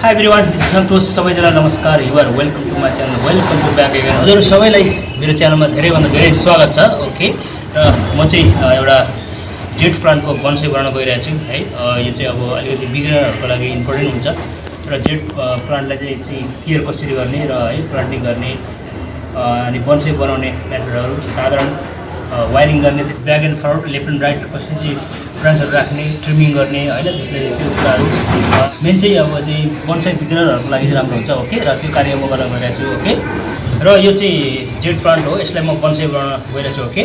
Hi everyone, this is Santosh. सबैजनालाई नमस्कार. You are welcome to my channel. Welcome to back again. हजुर सबैलाई मेरो च्यानलमा धेरैभन्दा धेरै स्वागत छ. ओके. र म चाहिँ एउटा जेड प्लान्टको बन्साई बनाउन गइरहेको छु है. यो चाहिँ अब अलिकति बिगिनरहरुको लागि इम्पोर्टेन्ट हुन्छ. र जेड प्लान्टलाई चाहिँ केयर कसरी गर्ने र है प्लान्टिङ गर्ने अनि बन्साई बनाउने मेथडहरु साधारण वायरिङ गर्ने back and front left and right कसरी चाहिँ प्लान्टहरु राख्ने ट्रिमिङ गर्ने हैन त्यसले त्यो कुराहरु मेन चाहिँ अब चाहिँ बन्साई बिगिनरहरुको लागि राम्रो हुन्छ. ओके. र त्यो कार्य म गर्न गइरहेको छु. ओके. र यो चाहिँ जेड प्लान्ट हो. यसलाई म बन्साई बनाउन गइरहेको छु. ओके.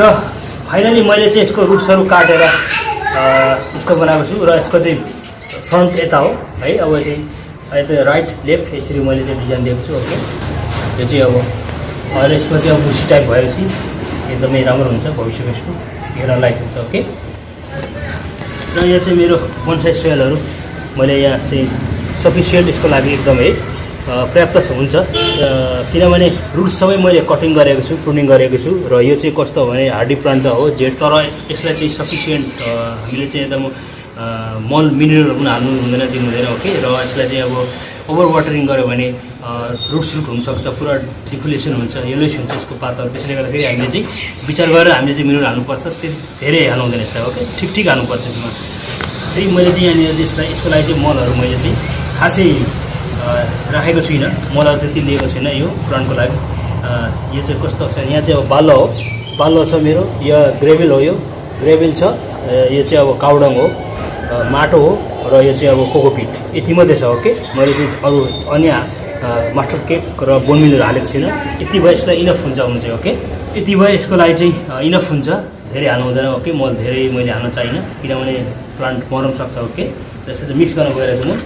र फाइनली मैले चाहिँ यसको रुट्सहरु काटेर यसको बनाएको छु र यसको चाहिँ फ्रन्ट यता हो है. अब चाहिँ यता राइट लेफ्ट यसरी मैले चाहिँ डिजाइन दिएको छु. ओके. यो चाहिँ अब अहिले यसको चाहिँ अब बुसी टाइप भएपछि एकदमै राम्रो हुन्छ भविष्यमा यसको हेर्न लायक हुन्छ. ओके. र यो चाहिँ मेरो बन्साई स्टाइलहरु मैले यहाँ चाहिँ सफिसिएन्ट यसको लागि एकदमै पर्याप्त हुन्छ. किनभने रुट्स सबै मैले कटिङ गरेको छु, प्रुनिङ गरेको छु. र यो चाहिँ कस्तो भने हार्डी प्लान्ट त हो जेड, तर यसलाई चाहिँ सफिसिएन्ट हामीले चाहिँ एकदम मल मिनरलहरु पनि हाल्नु हुँदैन, दिनु हुँदैन. ओके. र यसलाई चाहिँ अब ओभर वाटरिङ गर्यो भने रुट सुट हुनसक्छ, पुरा डिफ्लेसन हुन्छ, येलोइस हुन्छ यसको पातहरु. त्यसले गर्दाखेरि हामीले चाहिँ विचार गरेर हामीले चाहिँ मिनरल हाल्नुपर्छ. त्यो धेरै हाल्नु हुँदैन यसलाई. ओके. ठिक हाल्नुपर्छ यसमा. फेरि मैले चाहिँ यहाँनिर चाहिँ यसको लागि चाहिँ मलहरु मैले चाहिँ खासै राखेको छुइनँ. मलहरु त्यति लिएको छैन यो प्लान्टको लागि. यो चाहिँ कस्तो छ, यहाँ चाहिँ अब बाल्लो छ मेरो. यो ग्रेभल हो, यो ग्रेभल छ. यो चाहिँ अब काउडङ हो, माटो हो. र यो चाहिँ अब कोकोपिट. यति मात्रै छ. ओके. मैले चाहिँ अरू अन्य मास्टर केक र बोनमिलहरु हालेको छैन. यति भए यसलाई इनफ हुन्छ हुन चाहिँ. ओके. यति भए यसको लागि चाहिँ इनफ हुन्छ, धेरै हाल्नु हुँदैन. ओके. मल धेरै मैले हाल्न चाहिनँ किनभने प्लान्ट मर्न सक्छ. ओके. त्यसलाई चाहिँ मिक्स गर्न गइरहेको छु म.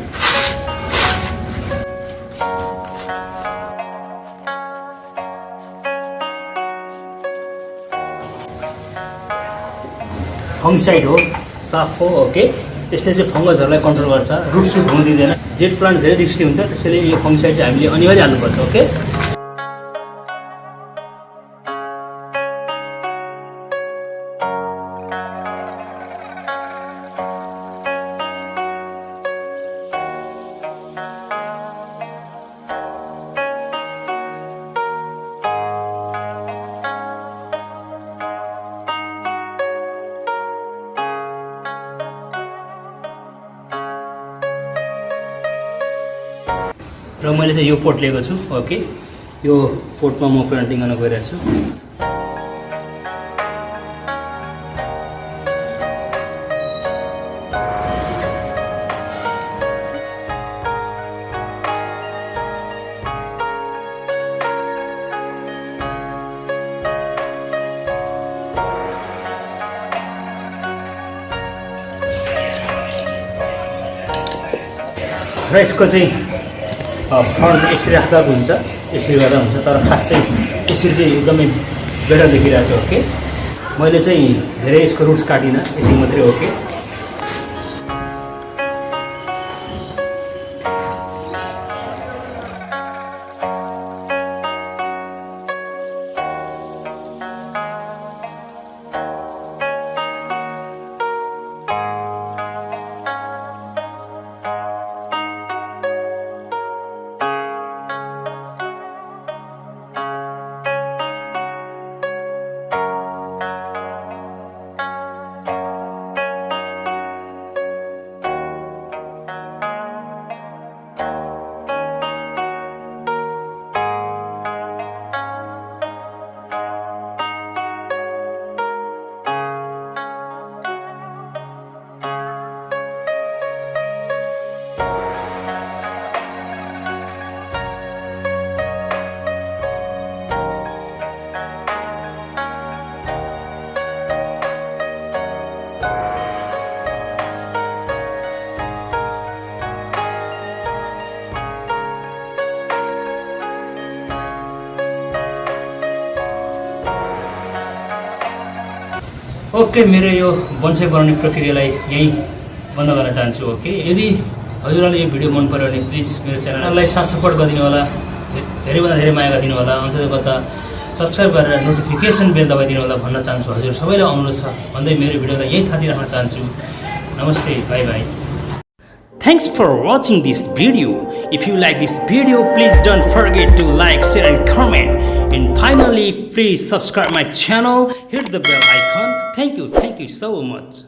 फंगिसाइड हो, साफ हो. ओके. त्यसले चाहिँ फंगसहरुलाई कन्ट्रोल गर्छ, रुट सुट हुन दिँदैन. जेड प्लान्ट धेरै रिस्की हुन्छ, त्यसैले यो फंगिसाइड चाहिँ हामीले अनिवार्य हाल्नुपर्छ. ओके. र मैले चाहिँ यो पोट लिएको छु ओके यो पोटमा म प्लान्टिङ गर्न गइरहेको छु र यसको चाहिँ फ्रन्ट यसरी राख्दा हुन्छ यसरी गर्दा हुन्छ तर खास चाहिँ यसरी चाहिँ एकदमै बेटर देखिरहेको छ ओके मैले चाहिँ धेरै यसको रुट्स काटिनँ यति मात्रै ओके ओके मेरो यो बन्साई बनाउने प्रक्रियालाई यही बन्द गर्न चाहन्छु ओके यदि हजुरहरूले यो भिडियो मन पर्यो भने प्लिज मेरो च्यानललाई साथ सपोर्ट गरिदिनु होला धेरैभन्दा धेरै माया गरिदिनु होला अन्त कता सब्सक्राइब गरेर नोटिफिकेसन बेल दबाइदिनु होला भन्न चाहन्छु हजुर सबैलाई अनुरोध छ भन्दै मेरो भिडियोलाई यही थाती राख्न चाहन्छु नमस्ते by by Thanks for watching this video. If you like this video, please don't forget to like, share and comment. And finally, please subscribe my channel, hit the bell icon. Thank you so much.